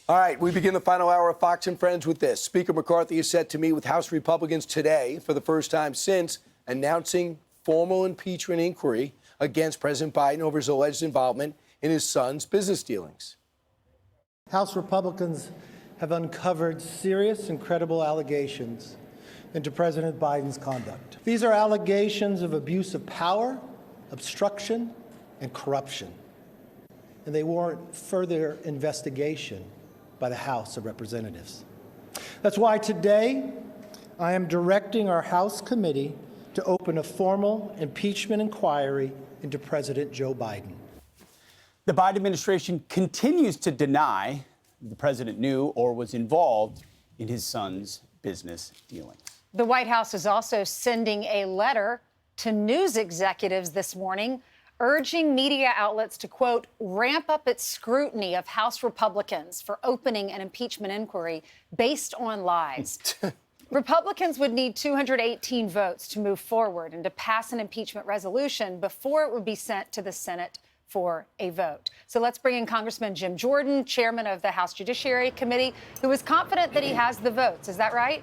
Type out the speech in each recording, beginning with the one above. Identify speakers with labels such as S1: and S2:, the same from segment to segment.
S1: All right, we begin the final hour of Fox and Friends with this. Speaker McCarthy is set to meet with House Republicans today for the first time since announcing formal impeachment inquiry against President Biden over his alleged involvement in his son's business dealings.
S2: House Republicans have uncovered serious and credible allegations into President Biden's conduct. These are allegations of abuse of power, obstruction, and corruption, and they warrant further investigation by the House of Representatives. That's why today I am directing our House committee to open a formal impeachment inquiry into President Joe Biden.
S3: The Biden administration continues to deny the president knew or was involved in his son's business dealings.
S4: The White House is also sending a letter to news executives this morning urging media outlets to, quote, ramp up its scrutiny of House Republicans for opening an impeachment inquiry based on lies. Republicans would need 218 votes to move forward and to pass an impeachment resolution before it would be sent to the Senate for a vote. So let's bring in Congressman Jim Jordan, chairman of the House Judiciary Committee, who is confident that he has the votes. Is that right?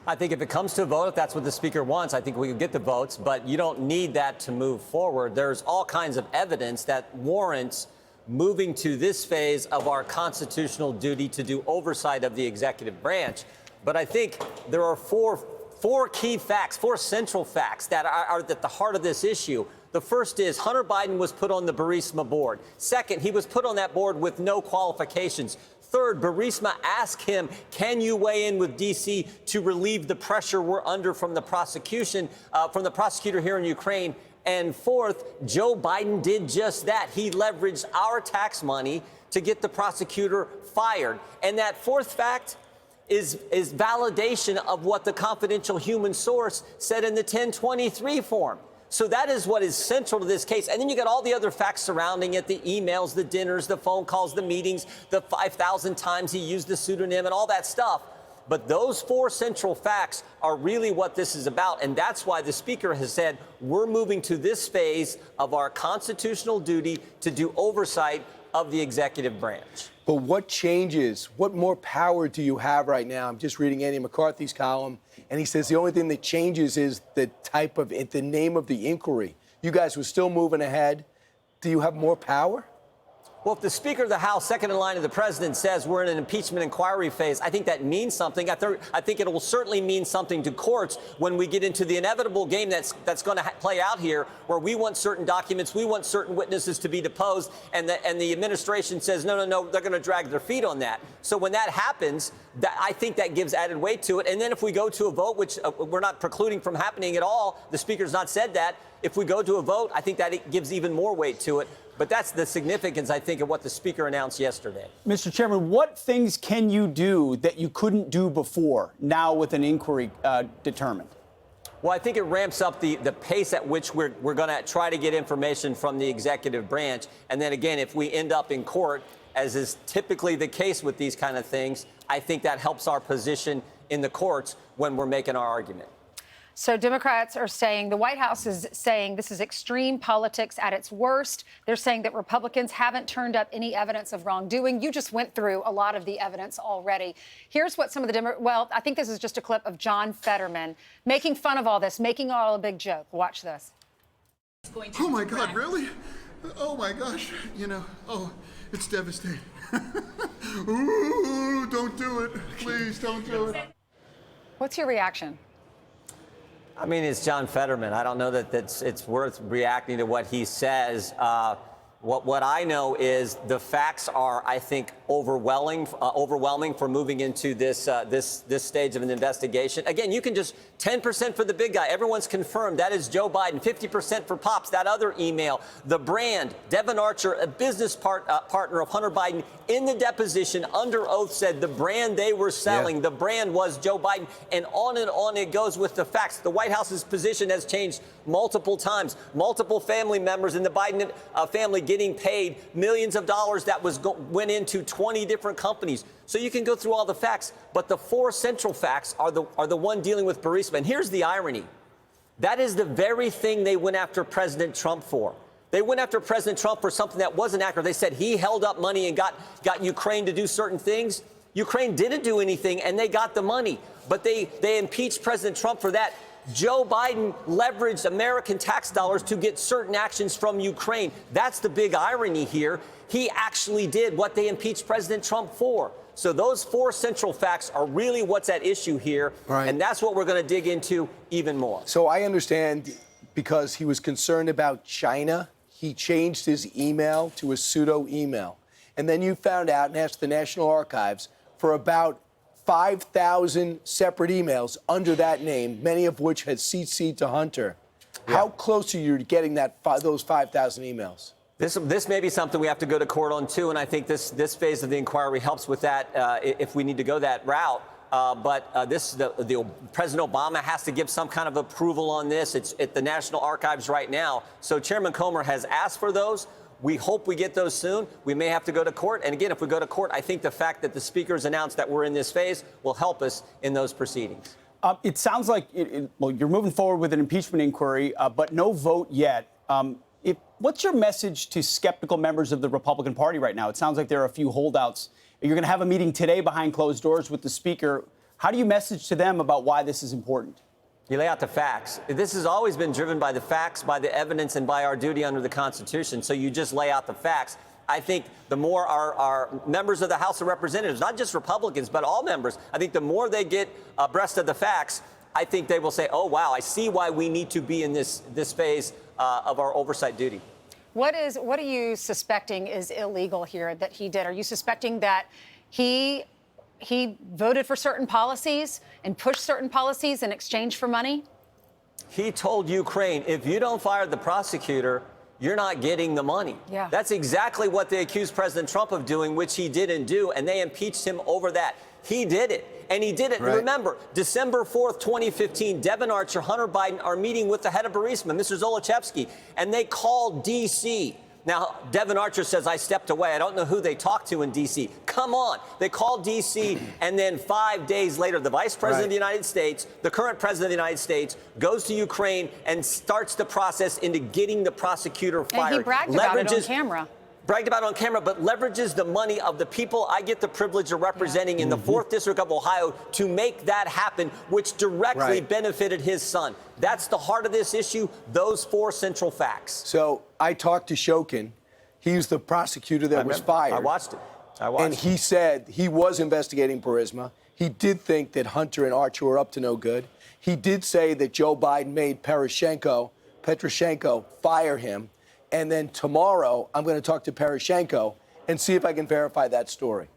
S5: I think if it comes to a vote, if that's what the speaker wants, I think we can get the votes, but you don't need that to move forward. There's all kinds of evidence that warrants moving to this phase of our constitutional duty to do oversight of the executive branch. But I think there are four key facts, four central facts that are at the heart of this issue. The first is Hunter Biden was put on the Burisma board. Second, he was put on that board with no qualifications. Third, Burisma asked him, can you weigh in with D.C. to relieve the pressure we're under from the prosecution, from the prosecutor here in Ukraine? And fourth, Joe Biden did just that. He leveraged our tax money to get the prosecutor fired. And that fourth fact is validation of what the confidential human source said in the 1023 form. So that is what is central to this case. And then you got all the other facts surrounding it, the emails, the dinners, the phone calls, the meetings, the 5,000 times he used the pseudonym and all that stuff. But those four central facts are really what this is about. And that's why the speaker has said we're moving to this phase of our constitutional duty to do oversight of the executive branch.
S1: But what changes? What more power do you have right now? I'm just reading Andy McCarthy's column, and he says the only thing that changes is the name of the inquiry. You guys were still moving ahead. Do you have more power?
S5: Well, if the Speaker of the House, second in line to the president, says we're in an impeachment inquiry phase, I think that means something. I think it will certainly mean something to courts when we get into the inevitable game that's going to play out here, where we want certain documents, we want certain witnesses to be deposed, and the administration says, no, they're going to drag their feet on that. So when that happens, I think that gives added weight to it. And then if we go to a vote, which we're not precluding from happening at all, the Speaker's not said that. If we go to a vote, I think that it gives even more weight to it. But that's the significance, I think, of what the Speaker announced yesterday.
S3: Mr. Chairman, what things can you do that you couldn't do before, now with an inquiry determined?
S5: Well, I think it ramps up the pace at which we're going to try to get information from the executive branch. And then again, if we end up in court, as is typically the case with these kind of things, I think that helps our position in the courts when we're making our argument.
S4: So Democrats are saying, the White House is saying this is extreme politics at its worst. They're saying that Republicans haven't turned up any evidence of wrongdoing. You just went through a lot of the evidence already. Here's what some of the well, I think this is just a clip of John Fetterman making fun of all this, making it all a big joke. Watch this.
S6: Oh my God, really? Oh my gosh, it's devastating. Ooh, don't do it. Please don't do it.
S4: What's your reaction?
S5: I mean, it's John Fetterman. I don't know that it's worth reacting to what he says. What I know is the facts are, I think, overwhelming for moving into this stage of an investigation. Again, you can just 10% for the big guy. Everyone's confirmed that is Joe Biden. 50% for Pops. That other email, the brand, Devon Archer, a business partner of Hunter Biden, in the deposition under oath said the brand they were selling, the brand was Joe Biden, and on it goes with the facts. The White House's position has changed multiple times. Multiple family members in the Biden family getting paid millions of dollars that went into 20 different companies. So you can go through all the facts, but the four central facts are the one dealing with Burisma. And here's the irony. That is the very thing they went after President Trump for. They went after President Trump for something that wasn't accurate. They said he held up money and got Ukraine to do certain things. Ukraine didn't do anything, and they got the money. But they impeached President Trump for that. Joe Biden leveraged American tax dollars to get certain actions from Ukraine. That's the big irony here. He actually did what they impeached President Trump for. So those four central facts are really what's at issue here.
S1: Right.
S5: And that's what we're going to dig into even more.
S1: So I understand because he was concerned about China, he changed his email to a pseudo email. And then you found out and asked the National Archives for about 5,000 separate emails under that name, many of which had CC'd to Hunter. Yeah. How close are you to getting those 5,000 emails?
S5: This may be something we have to go to court on, too, and I think this phase of the inquiry helps with that if we need to go that route. But President Obama has to give some kind of approval on this. It's at the National Archives right now. So Chairman Comer has asked for those. We hope we get those soon. We may have to go to court. And again, if we go to court, I think the fact that the speaker's announced that we're in this phase will help us in those proceedings.
S3: It sounds like well, you're moving forward with an impeachment inquiry, but no vote yet. What's your message to skeptical members of the Republican Party right now? It sounds like there are a few holdouts. You're going to have a meeting today behind closed doors with the speaker. How do you message to them about why this is important?
S5: You lay out the facts. This has always been driven by the facts, by the evidence, and by our duty under the Constitution. So you just lay out the facts. I think the more our members of the House of Representatives, not just Republicans, but all members, I think the more they get abreast of the facts, I think they will say, oh, wow, I see why we need to be in this phase of our oversight duty. What
S4: are you suspecting is illegal here that he did? Are you suspecting that he voted for certain policies and pushed certain policies in exchange for money?
S5: He told Ukraine, if you don't fire the prosecutor, you're not getting the money.
S4: Yeah.
S5: That's exactly what they accused President Trump of doing, which he didn't do, and they impeached him over that. He did it. And he did it.
S1: Right.
S5: Remember, December 4th, 2015, Devin Archer, Hunter Biden are meeting with the head of Burisma, Mr. Zolochevsky, and they called D.C. Now, Devin Archer says, I stepped away. I don't know who they talked to in D.C. Come on. They called D.C., and then 5 days later, the vice president of the United States, the current president of the United States, goes to Ukraine and starts the process into getting the prosecutor fired.
S4: And he bragged about it on camera.
S5: Bragged about it on camera, but leverages the money of the people I get the privilege of representing in the 4th District of Ohio to make that happen, which directly benefited his son. That's the heart of this issue, those four central facts.
S1: So I talked to Shokin. He's the prosecutor that was fired.
S5: I watched it.
S1: And he said he was investigating Burisma. He did think that Hunter and Archer were up to no good. He did say that Joe Biden made Poroshenko fire him. And then tomorrow, I'm going to talk to Poroshenko and see if I can verify that story.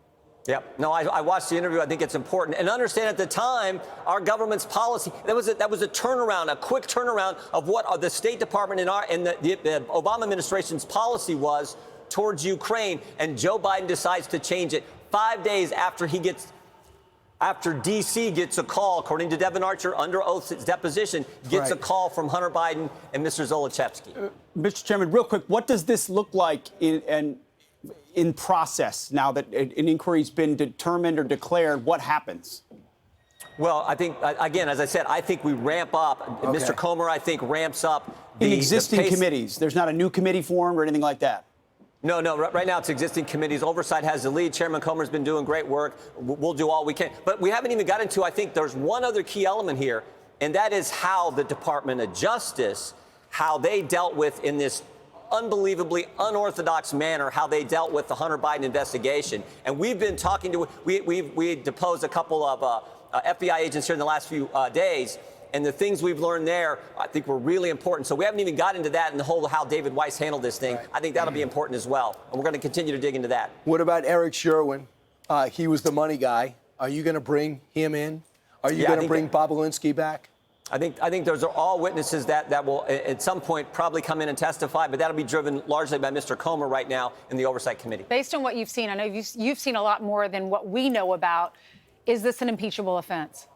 S5: Yep. No, I watched the interview. I think it's important. And understand at the time, our government's policy, that was a turnaround, a quick turnaround of what the State Department and the Obama administration's policy was towards Ukraine. And Joe Biden decides to change it 5 days after D.C. gets a call, according to Devin Archer, under oath, his deposition, gets a call from Hunter Biden and Mr. Zolochevsky.
S3: Mr. Chairman, real quick, what does this look like in process now that an inquiry's been determined or declared? What happens?
S5: Well, I think, again, as I said, I think we ramp up. Okay. Mr. Comer, I think, ramps up
S3: in existing committees. There's not a new committee formed or anything like that.
S5: No. Right now, it's existing committees. Oversight has the lead. Chairman Comer's been doing great work. We'll do all we can. But we haven't even got into, I think, there's one other key element here, and that is how the Department of Justice, how they dealt with in this unbelievably unorthodox manner, how they dealt with the Hunter Biden investigation. And we've been talking to, we deposed a couple of FBI agents here in the last few days. And the things we've learned there, I think, were really important. So we haven't even got into that and the whole how David Weiss handled this thing. I think that'll be important as well. And we're going to continue to dig into that.
S1: What about Eric Sherwin? He was the money guy. Are you going to bring him in? Are you going to bring Bobulinski back?
S5: I think those are all witnesses that will at some point probably come in and testify, but that'll be driven largely by Mr. Comer right now in the Oversight Committee.
S4: Based on what you've seen, I know you've seen a lot more than what we know about. Is this an impeachable offense?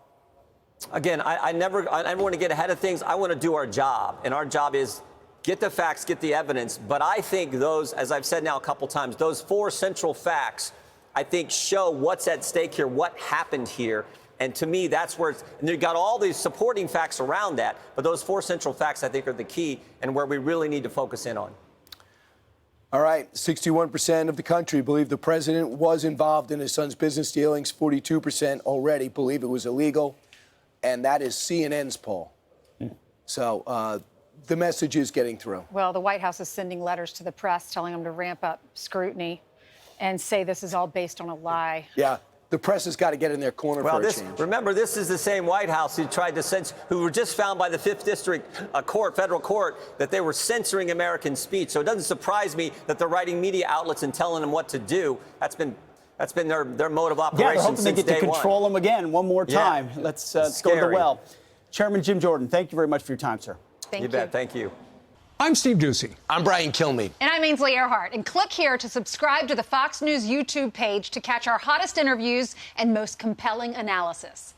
S5: Again, I never want to get ahead of things. I want to do our job, and our job is get the facts, get the evidence. But I think those, as I've said now a couple times, those four central facts, I think, show what's at stake here, what happened here. And to me, that's where it's, and you've got all these supporting facts around that. But those four central facts, I think, are the key and where we really need to focus in on.
S1: All right, 61% of the country believe the president was involved in his son's business dealings. 42% already believe it was illegal. And that is CNN's poll. So the message is getting through.
S4: Well, the White House is sending letters to the press telling them to ramp up scrutiny and say this is all based on a lie.
S1: Yeah. The press has got to get in their corner for a change.
S5: Remember, this is the same White House who tried to censor, who were just found by the 5th District federal court, that they were censoring American speech. So it doesn't surprise me that they're writing media outlets and telling them what to do. That's been their mode of operation.
S3: Yeah, they're hoping
S5: since
S3: they get to control them again one more time.
S5: Yeah.
S3: Let's go to the well. Chairman Jim Jordan, thank you very much for your time, sir.
S4: Thank you.
S5: You bet. Thank you.
S7: I'm Steve Doocy.
S1: I'm Brian Kilmeade.
S4: And I'm Ainsley Earhart. And click here to subscribe to the Fox News YouTube page to catch our hottest interviews and most compelling analysis.